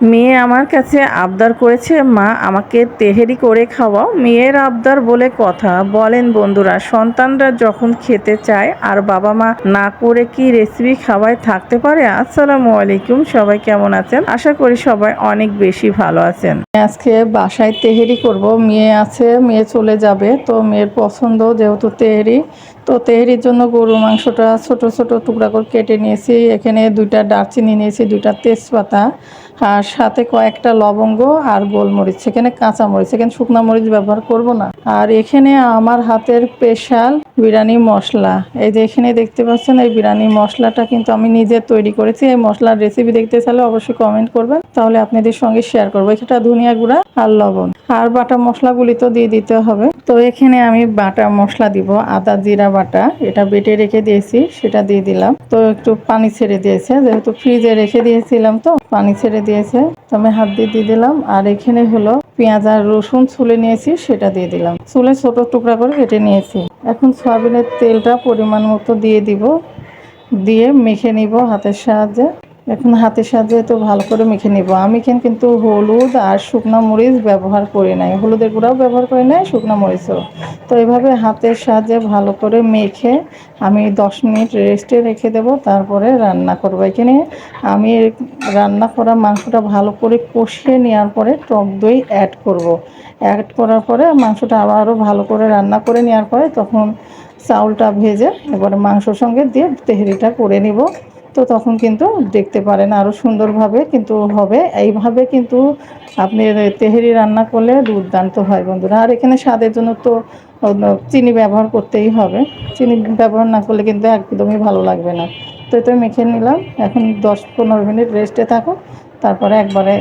মেয়ে আমার কাছে আবদার করেছে, মা আমাকে তেহেরি করে খাওয়াও। মেয়ের আবদার বলে কথা, বলেন বন্ধুরা, সন্তানরা যখন খেতে চায় আর বাবা মা না করে কি রেসিপি খাওয়ায় থাকতে পারে? আসসালামু আলাইকুম, সবাই কেমন আছেন? আশা করি সবাই অনেক বেশি ভালো আছেন। আজকে বাসায় তেহেরি করব, মেয়ে আছে, মেয়ে চলে যাবে, তো মেয়ের পছন্দ যেহেতু তেহেরি, তো তেহেরির জন্য গরু মাংসটা ছোট ছোট টুকরা করে কেটে নিয়েছি। এখানে 2টা দারচিনি নিয়েছি, 2টা তেজপাতা, আর সাথে কয়েকটা লবঙ্গ আর গোলমরিচ, এখানে কাঁচা মরিচ, এখানে শুকনা মরিচ ব্যবহার করব না। আর এখানে আমার হাতের স্পেশাল বিরিয়ানি মশলা, এই যে এখানে দেখতে পাচ্ছেন, এই বিরিয়ানি মশলাটা কিন্তু আমি নিজে তৈরি করেছি। এই মশলার রেসিপি দেখতে চাইলে অবশ্যই কমেন্ট করবেন, তাহলে আপনাদের সঙ্গে শেয়ার করবো। এটা ধনিয়া গুঁড়া আর লবণ আর বাটা মশলাগুলি তো দিয়ে দিতে হবে। তো এখানে আমি বাটা মশলা দিব, আদা জিরা বাটা, এটা বেটে রেখে দিয়েছি, সেটা দিয়ে দিলাম। তো একটু পানি ছেড়ে দিয়েছে, যেহেতু ফ্রিজে রেখে দিয়েছিলাম তো পানি ছেড়ে দিয়েছে, তো আমি হাত দিয়ে দিলাম। আর এখানে হলো পেঁয়াজ আর রসুন ছুলে নিয়েছি, সেটা দিয়ে দিলাম, ছুলে ছোট টুকরা করে কেটে নিয়েছি। এখন সয়াবিনের তেলটা পরিমাণ মতো দিয়ে দিব, দিয়ে মেখে নিব হাতের সাহায্যে। এখন হাতের সাহায্যে তো ভালো করে মেখে নিব। আমি এখানে কিন্তু হলুদ আর শুকনো মরিচ ব্যবহার করি নাই, হলুদের গুঁড়াও ব্যবহার করি নাই, শুকনো মরিচও। তো এইভাবে হাতের সাহায্যে ভালো করে মেখে আমি 10 মিনিট রেস্টে রেখে দেব, তারপরে রান্না করব। এখানে আমি রান্না করা মাংসটা ভালো করে কষিয়ে নেওয়ার পরে টক দই অ্যাড করব। অ্যাড করার পরে মাংসটা আবারও ভালো করে রান্না করে নেওয়ার পরে তখন চাউলটা ভেজে এবারে মাংসর সঙ্গে দিয়ে তেহেরিটা করে নিব। তো তখন কিন্তু দেখতে পারেন আরও সুন্দরভাবে কিন্তু হবে। এইভাবে কিন্তু আপনি তেহেরি রান্না করলে দুর্দান্ত হয় বন্ধুরা। আর এখানে স্বাদের জন্য তো চিনি ব্যবহার করতেই হবে, চিনি ব্যবহার না করলে কিন্তু একদমই ভালো লাগবে না। তো এটা মেখে নিলাম, এখন 10-15 মিনিট রেস্টে থাকো, তারপরে একবারে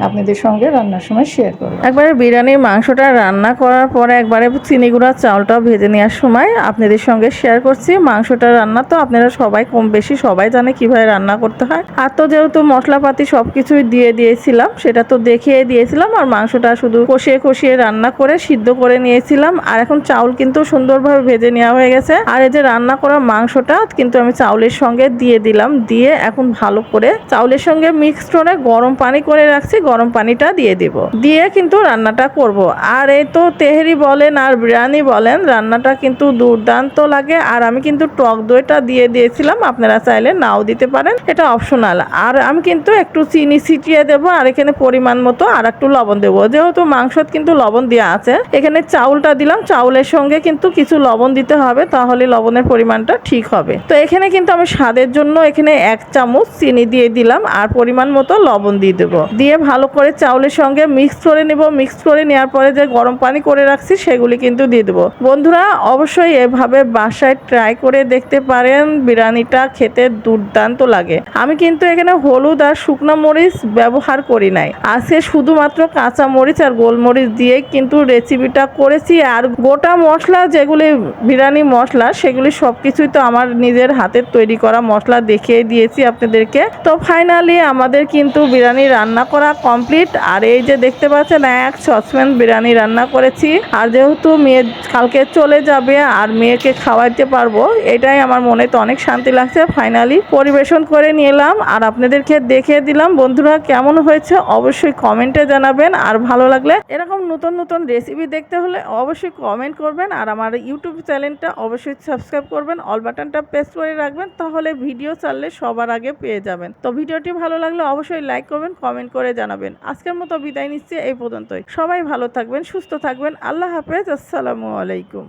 আপনাদের সঙ্গে রান্নার সময় শেয়ার করব। একবারে বিরিয়ানির মাংসটা রান্না করার পরে একবারে চিনি গুঁড়া চাউলটাও ভেজে নেওয়ার সময় আপনাদের সঙ্গে শেয়ার করছি। মাংসটা রান্না তো আপনারা সবাই কম বেশি সবাই জানে কিভাবে রান্না করতে হয়। আর তো যেহেতু মশলাপাতি সব কিছুই দিয়ে দিয়েছিলাম, সেটা তো দেখিয়ে দিয়েছিলাম। আর মাংসটা শুধু কষিয়ে কষিয়ে রান্না করে সিদ্ধ করে নিয়েছিলাম। আর এখন চাউল কিন্তু সুন্দরভাবে ভেজে নেওয়া হয়ে গেছে। আর এই যে রান্না করা মাংসটা কিন্তু আমি চাউলের সঙ্গে দিয়ে দিলাম, দিয়ে এখন ভালো করে চাউলের সঙ্গে মিক্স করে গরম পানি করে রাখছি, গরম পানিটা দিয়ে দিব, দিয়ে কিন্তু রান্নাটা করব। আর এই তো তেহেরি বলেন আর বিরিয়ানি বলেন, রান্নাটা কিন্তু দুর্দান্ত লাগে। আর আমি কিন্তু টক দইটা দিয়ে দিয়েছিলাম, আপনারা চাইলে নাও দিতে পারেন, এটা অপশনাল। আর আমি কিন্তু একটু চিনি ছিটিয়ে দেবো, আর এখানে পরিমাণ মতো আর একটু লবণ দেবো, যেহেতু মাংসত কিন্তু লবণ দেওয়া আছে। এখানে চাউলটা দিলাম, চাউলের সঙ্গে কিন্তু কিছু লবণ দিতে হবে, তাহলে লবণের পরিমাণটা ঠিক হবে। তো এখানে কিন্তু আমি স্বাদের জন্য এখানে 1 চামচ চিনি দিয়ে দিলাম, আর পরিমাণ মতো লবণ দিয়ে দেবো, দিয়ে ভালো করে চাউলের সঙ্গে মিক্স করে নেব। মিক্স করে নেওয়ার পরে যে গরম পানি করে রাখছি সেগুলি কিন্তু দিয়ে দেবো। বন্ধুরা অবশ্যই এভাবে বাসায় ট্রাই করে দেখতে পারেন, বিরিয়ানিটা খেতে দুর্দান্ত লাগে। আমি কিন্তু এখানে হলুদ আর শুকনো মরিচ ব্যবহার করি নাই, আজকে শুধুমাত্র কাঁচা মরিচ আর গোলমরিচ দিয়ে কিন্তু রেসিপিটা করেছি। আর গোটা মশলা যেগুলি বিরিয়ানি মশলা, সেগুলি সব কিছুই তো আমার নিজের হাতের তৈরি করা মশলা দেখিয়ে দিয়েছি আপনাদেরকে। তো ফাইনালি আমাদের কিন্তু বিরিয়ানি রান্না করা কমপ্লিট। আর এই যে দেখতে পাচ্ছেন 1 সসপ্যান বিরিয়ানি রান্না করেছি। আর যেহেতু মেয়ে কালকে চলে যাবে আর মেয়েকে খাওয়াইতে পারবো, এটাই আমার মনে তো অনেক শান্তি লাগছে। ফাইনালি পরিবেশন করে নিলাম আর আপনাদেরকে দেখিয়ে দিলাম। বন্ধুরা কেমন হয়েছে অবশ্যই কমেন্টে জানাবেন। আর ভালো লাগলে এরকম নতুন নতুন রেসিপি দেখতে হলে অবশ্যই কমেন্ট করবেন। আর আমার ইউটিউব চ্যানেলটা অবশ্যই সাবস্ক্রাইব করবেন, অল বাটনটা প্রেস করে রাখবেন, তাহলে ভিডিও ছাড়লে সবার আগে পেয়ে যাবেন। তো ভিডিওটি ভালো লাগলে অবশ্যই লাইক করবেন, কমেন্ট করে জানাবেন। আজকের মতো বিদায় নিচ্ছি এই পর্যন্তই। সবাই ভালো থাকবেন, সুস্থ থাকবেন। আল্লাহ হাফেজ, আসসালামু আলাইকুম।